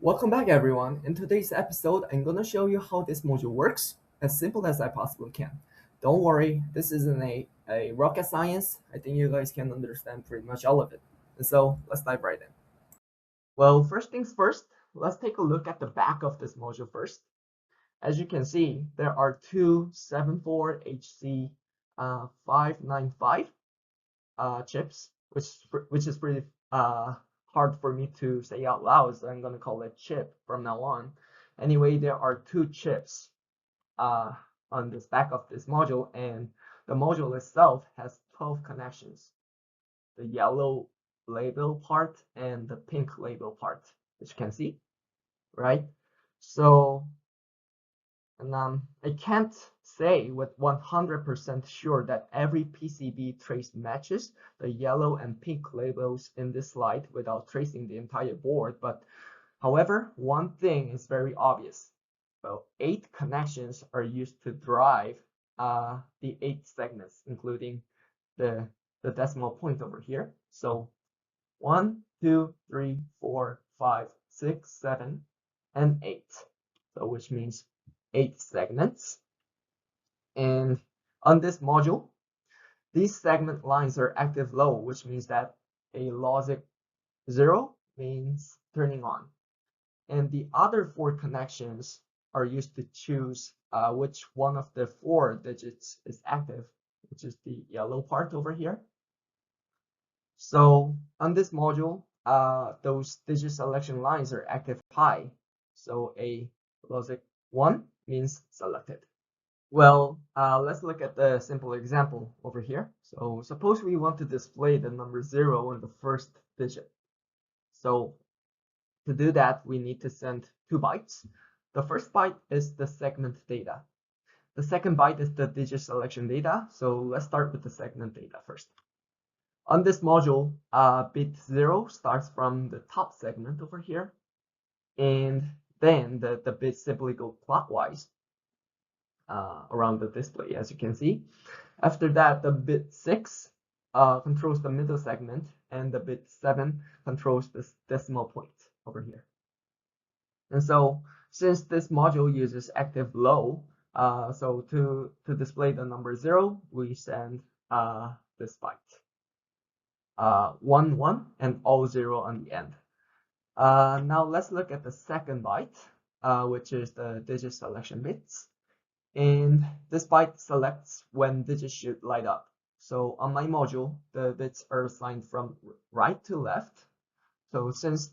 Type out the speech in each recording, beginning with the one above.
Welcome back everyone. In today's episode, I'm gonna show you how this module works, as simple as I possibly can. Don't worry, this isn't a rocket science. I think you guys can understand pretty much all of it. And so let's dive right in. Well, first things first, let's take a look at the back of this module first. As you can see, there are two 74HC595 chips, which is pretty hard for me to say out loud, so I'm gonna call it chip from now on. Anyway, there are two chips on this back of this module, and the module itself has 12 connections. The yellow label part and the pink label part, which you can see, right? So, and I can't say with 100% sure that every PCB trace matches the yellow and pink labels in this slide without tracing the entire board, but however, one thing is very obvious. Well, 8 connections are used to drive the 8 segments, including the decimal point over here. So 1, 2, 3, 4, 5, 6, 7, and 8. So which means 8 segments. And on this module, these segment lines are active low, which means that a logic 0 means turning on. And the other 4 connections are used to choose which one of the 4 digits is active, which is the yellow part over here. So on this module, those digit selection lines are active high. So a logic 1 means selected. Well, let's look at the simple example over here. So suppose we want to display the number 0 in the first digit. So to do that, we need to send 2 bytes. The first byte is the segment data. The second byte is the digit selection data. So let's start with the segment data first. On this module, bit 0 starts from the top segment over here. And then the bits simply go clockwise around the display, as you can see. After that, the bit 6 controls the middle segment, and the bit 7 controls this decimal point over here. And so since this module uses active low, so to display the number 0, we send this byte, 1, 1, and all 0 on the end. Now let's look at the second byte, which is the digit selection bits. And this byte selects when digits should light up. So on my module, the bits are assigned from right to left. So since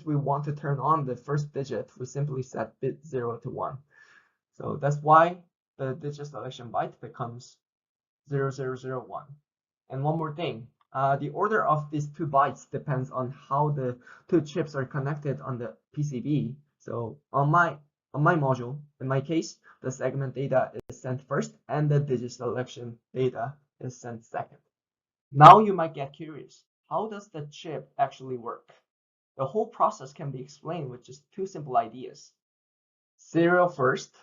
we want to turn on the first digit, we simply set bit 0 to 1. So that's why the digit selection byte becomes 0001. And one more thing, the order of these 2 bytes depends on how the 2 chips are connected on the PCB. So on my module, in my case, the segment data is sent first and the digit selection data is sent second. Now you might get curious, how does the chip actually work? The whole process can be explained with just 2 simple ideas. Serial first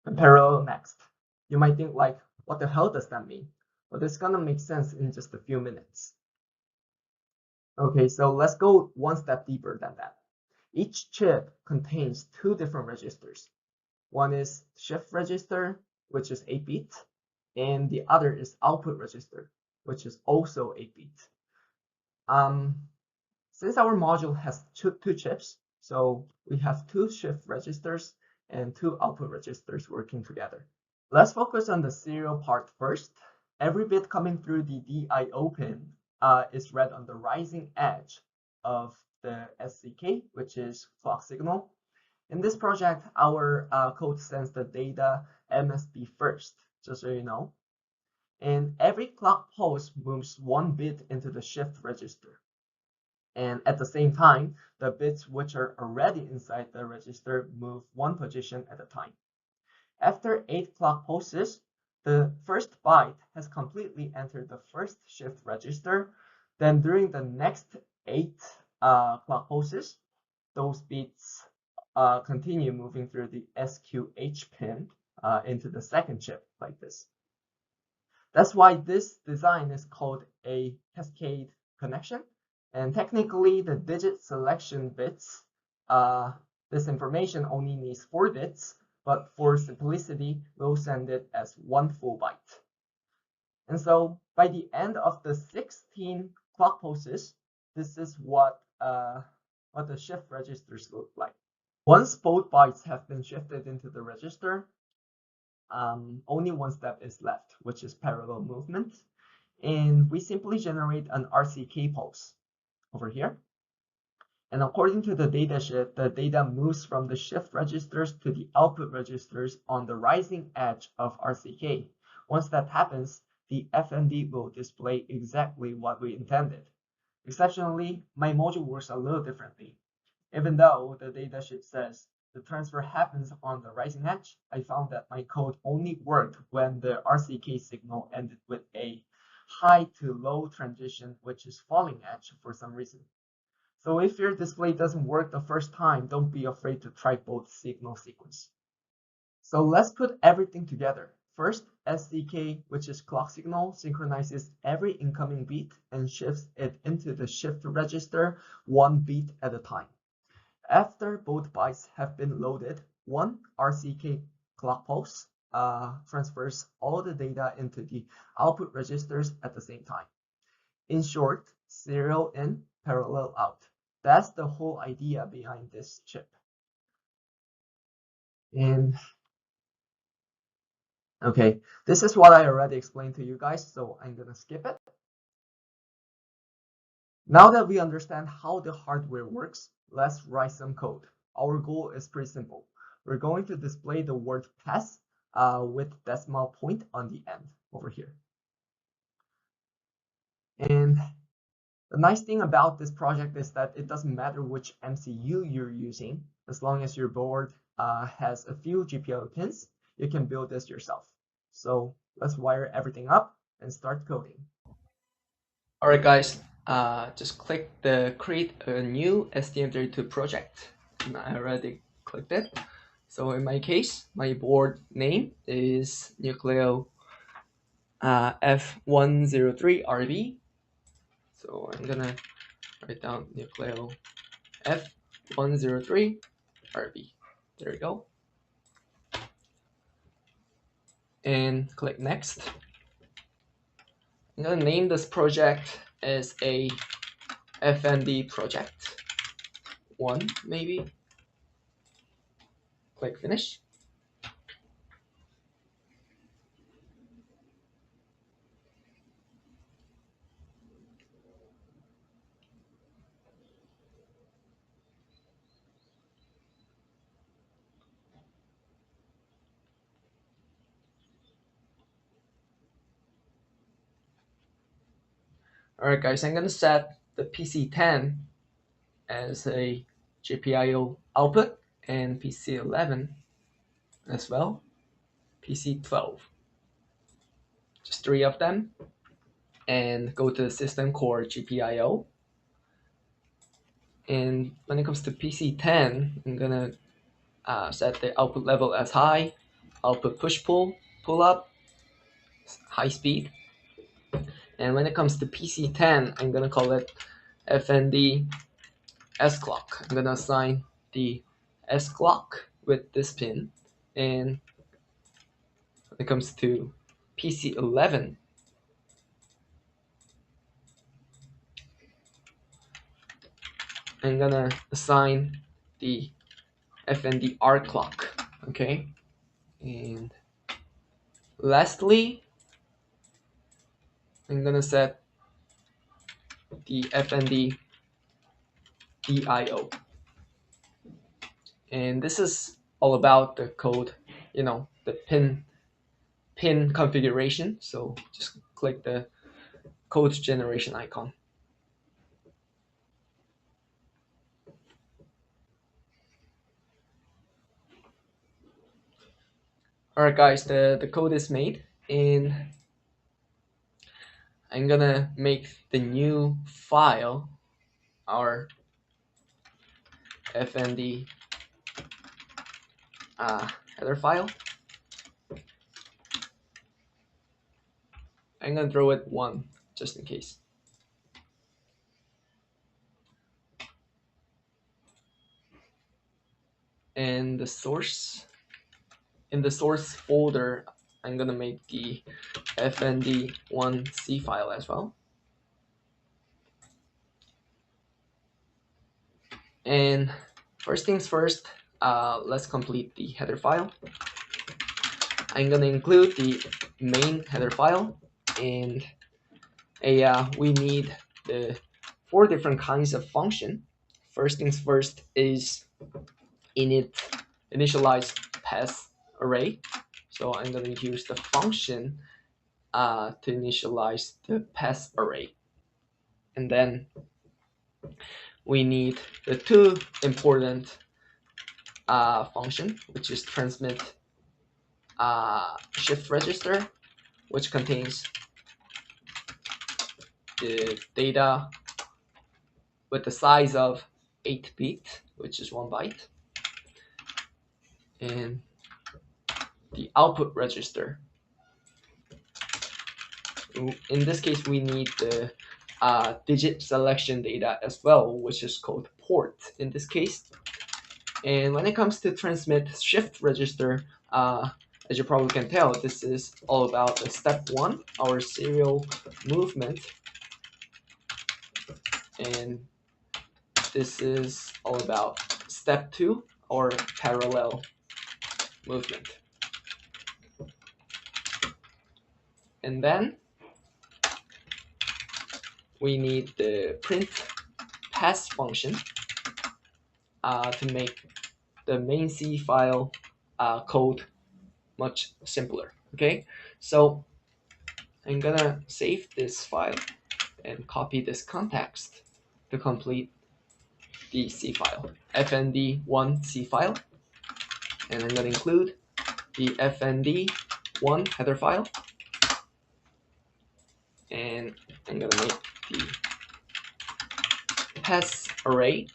and parallel next. You might think like, what the hell does that mean? But it's gonna make sense in just a few minutes. Okay, so let's go one step deeper than that. Each chip contains 2 different registers. One is shift register, which is 8-bit, and the other is output register, which is also 8-bit. Since our module has two chips, so we have 2 shift registers and 2 output registers working together. Let's focus on the serial part first. Every bit coming through the DIO pin is read on the rising edge of the SCK, which is clock signal. In this project, our code sends the data MSB first, just so you know. And every clock pulse moves 1 bit into the shift register. And at the same time, the bits which are already inside the register move 1 position at a time. After 8 clock pulses, the first byte has completely entered the first shift register. Then during the next 8 clock pulses, those bits continue moving through the SQH pin into the second chip like this. That's why this design is called a cascade connection, And technically, the digit selection bits, this information only needs 4 bits, but for simplicity, we'll send it as 1 full byte. And so by the end of the 16 clock pulses, this is what the shift registers look like. Once both bytes have been shifted into the register, only one step is left, which is parallel movement. And we simply generate an RCK pulse over here. And according to the datasheet, the data moves from the shift registers to the output registers on the rising edge of RCK. Once that happens, the FND will display exactly what we intended. Exceptionally, my module works a little differently. Even though the datasheet says the transfer happens on the rising edge, I found that my code only worked when the RCK signal ended with a high to low transition, which is falling edge for some reason. So if your display doesn't work the first time, don't be afraid to try both signal sequence. So let's put everything together. First, SDK, which is clock signal, synchronizes every incoming beat and shifts it into the shift register 1 beat at a time. After both bytes have been loaded, one RCK clock pulse transfers all the data into the output registers at the same time. In short, serial in, parallel out. That's the whole idea behind this chip. And okay, this is what I already explained to you guys, so I'm gonna skip it. Now that we understand how the hardware works, let's write some code. Our goal is pretty simple. We're going to display the word pass with decimal point on the end over here. And the nice thing about this project is that it doesn't matter which MCU you're using, as long as your board has a few GPIO pins, you can build this yourself. So let's wire everything up and start coding. All right, guys, just click the create a new STM32 project. And I already clicked it. So in my case, my board name is Nucleo F103RB. So I'm gonna write down Nucleo F103RB. There we go. And click next. I'm gonna name this project as a FND project 1, maybe. Click finish. Alright guys, I'm gonna set the PC10 as a GPIO output and PC11 as well, PC12. Just 3 of them, and go to the system core GPIO. And when it comes to PC10, I'm gonna set the output level as high, output push pull up, high speed. And when it comes to PC10, I'm gonna call it FND S clock. I'm gonna assign the S clock with this pin, and when it comes to PC11, I'm gonna assign the FND R clock. Okay, and lastly, I'm gonna set the FND DIO, and this is all about the code, the pin configuration. So just click the code generation icon. Alright guys, the code is made, and I'm gonna make the new file our FND header file. I'm gonna throw it 1 just in case. And the source, in the source folder, I'm gonna make the FND1C file as well. And first things first, let's complete the header file. I'm gonna include the main header file, and we need the 4 different kinds of function. First things first is initialize pass array. So I'm going to use the function to initialize the pass array. And then we need the 2 important function, which is transmit shift register, which contains the data with the size of 8 bit, which is 1 byte, and the output register. In this case, we need the digit selection data as well, which is called port in this case. And when it comes to transmit shift register, as you probably can tell, this is all about the step 1, our serial movement. And this is all about step 2, or parallel movement. And then we need the print pass function to make the main C file code much simpler. Okay, so I'm gonna save this file and copy this context to complete the C file, FND1C file, and I'm gonna include the FND1 header file, and I'm gonna make the pass array.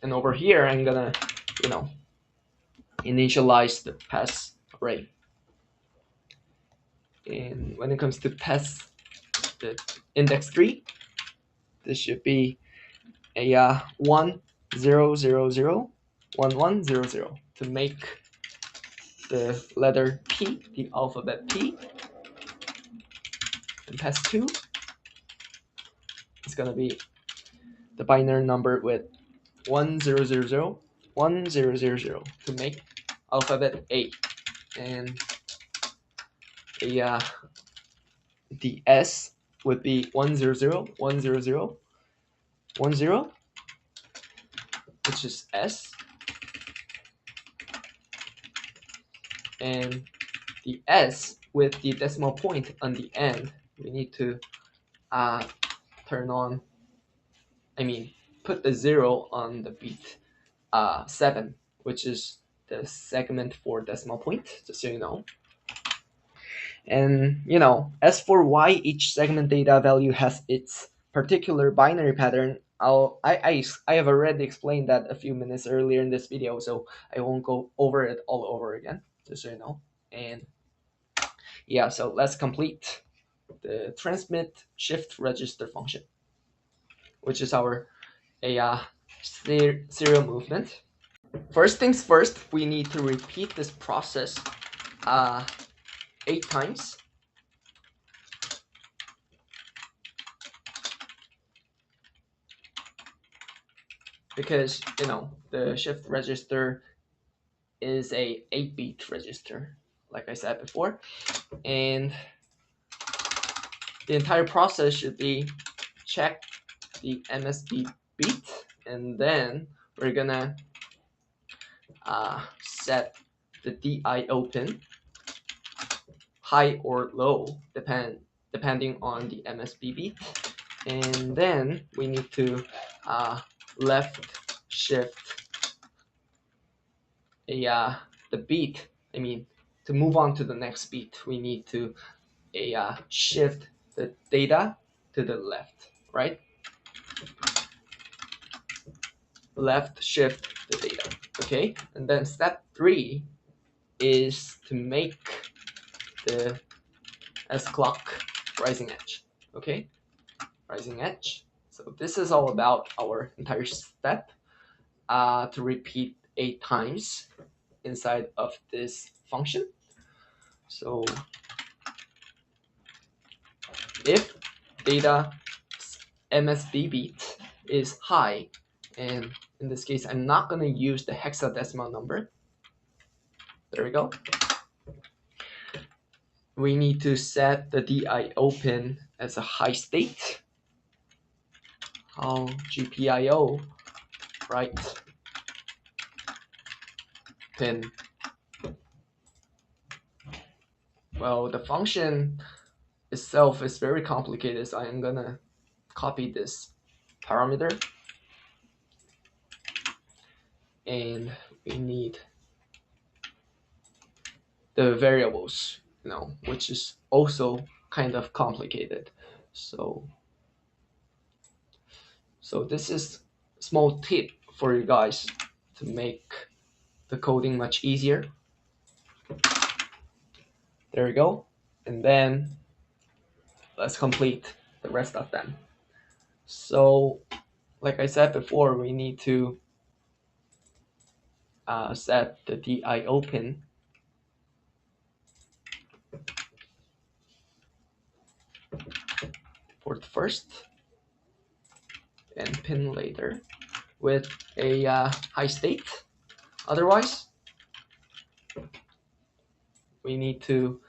And over here, I'm gonna, initialize the pass array. And when it comes to pass the index 3, this should be a 1 0 0 0 1 1 0 0 to make the letter P, the alphabet P. And pass 2 is gonna be the binary number with 1 0 0 0 1 0 0 0 to make alphabet A. And the S would be 1 0 0 1 0 0 1 0, which is S. And the S with the decimal point on the end, we need to put the 0 on the bit 7, which is the segment for decimal point, just so you know. And as for why each segment data value has its particular binary pattern, I have already explained that a few minutes earlier in this video, so I won't go over it all over again, just so you know. And yeah, so let's complete the transmit shift register function, which is our serial movement. First things first, we need to repeat this process 8 times. Because the shift register is a 8-bit register, like I said before, and the entire process should be check the MSB beat, and then we're gonna set the DIO pin high or low depending on the MSB beat, and then we need to left shift the beat. To move on to the next beat, we need to shift the data to the left, right? Left shift the data, okay? And then step 3 is to make the S clock rising edge, okay? Rising edge, So this is all about our entire step to repeat 8 times inside of this function. So if data MSB bit is high, and in this case, I'm not going to use the hexadecimal number. There we go. We need to set the DI open as a high state. How GPIO, right? Pin. Well, the function itself is very complicated, so I'm gonna copy this parameter, and we need the variables, which is also kind of complicated. So this is a small tip for you guys to make the coding much easier. There we go. And then let's complete the rest of them. So like I said before, we need to set the DI open port first and pin later with a high state. Otherwise, we need to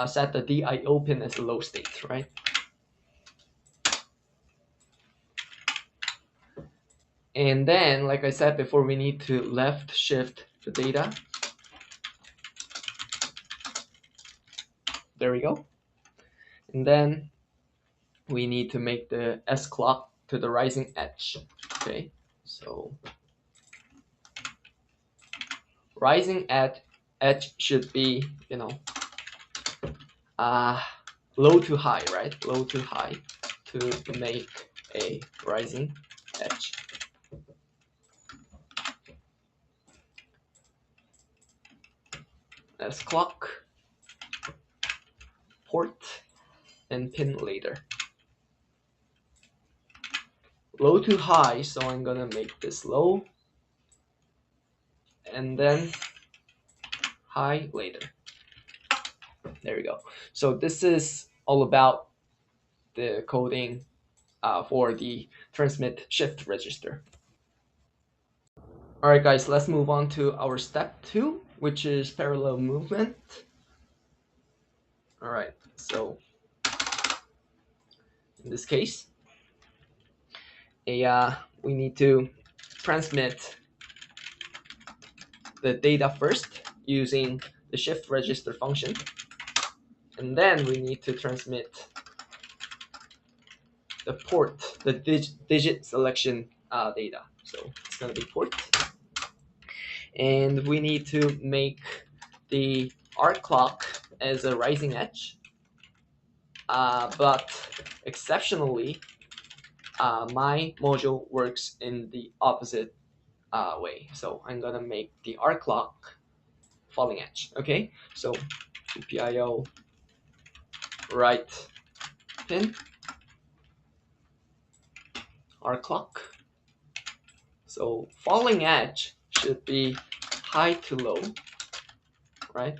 set the DI open as a low state, right? And then, like I said before, we need to left shift the data. There we go. And then we need to make the S clock to the rising edge. Okay, so rising edge should be, low to high, right? Low to high to make a rising edge. S clock, port, and pin later. Low to high, so I'm gonna make this low, and then high later. There we go. So this is all about the coding for the transmit shift register. All right, guys, let's move on to our step 2, which is parallel movement. All right, so in this case, we need to transmit the data first using the shift register function, and then we need to transmit the port, the digit selection data. So it's going to be port, and we need to make the arc clock as a rising edge, but exceptionally, my module works in the opposite way. So I'm gonna make the arc clock falling edge. Okay, so GPIO right pin arc clock. So falling edge should be high to low, right?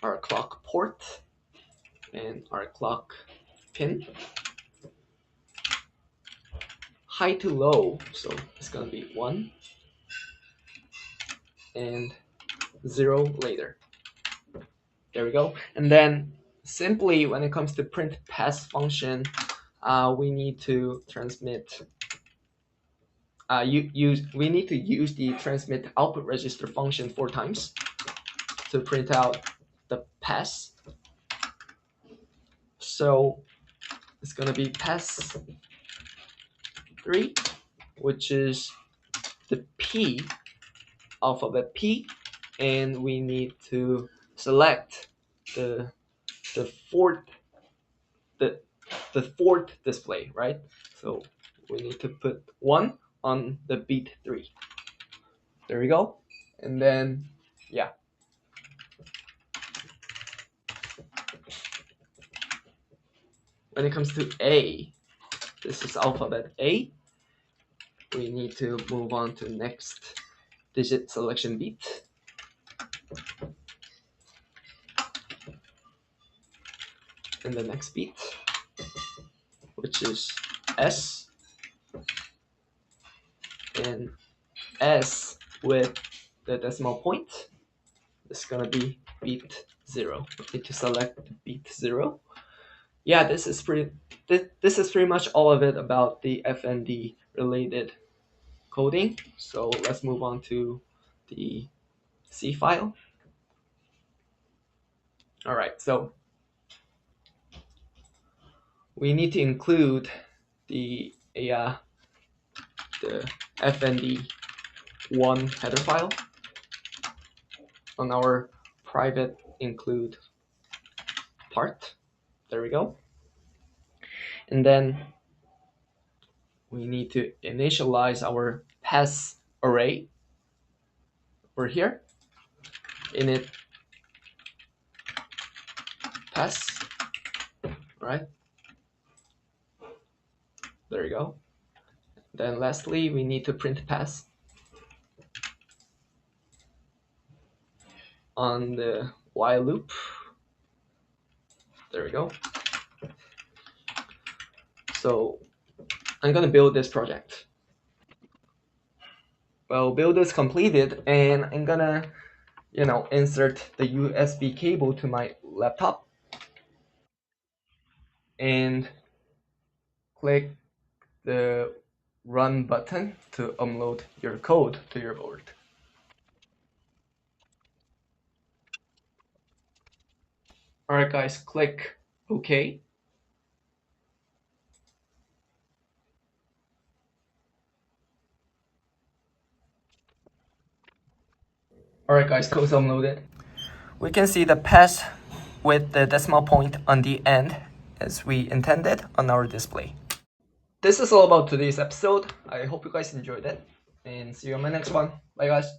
Arc clock port and arc clock pin. High to low, so it's gonna be 1 and 0 later. There we go. And then simply when it comes to print pass function, we need to transmit. We need to use the transmit output register function 4 times to print out the pass. So it's gonna be pass 3, which is the P, alphabet P, and we need to select the fourth display, right? So we need to put 1 on the beat 3. There we go. And then yeah, when it comes to A, This is alphabet A. We need to move on to next digit selection bit. And the next bit, which is S. And S with the decimal point is gonna be bit 0. We need to select bit 0. Yeah, this is pretty much all of it about the FND related coding. So let's move on to the C file. All right, so we need to include the FND1 header file on our private include part. There we go. And then we need to initialize our pass array over here. Init pass, right? There you go. Then lastly, we need to print pass on the while loop. There we go. So I'm gonna build this project. Well, build is completed, and I'm gonna, insert the USB cable to my laptop and click the run button to upload your code to your board. Alright guys, click OK. Alright guys, code's uploaded. We can see the pass with the decimal point on the end as we intended on our display. This is all about today's episode. I hope you guys enjoyed it, and see you on my next one. Bye guys.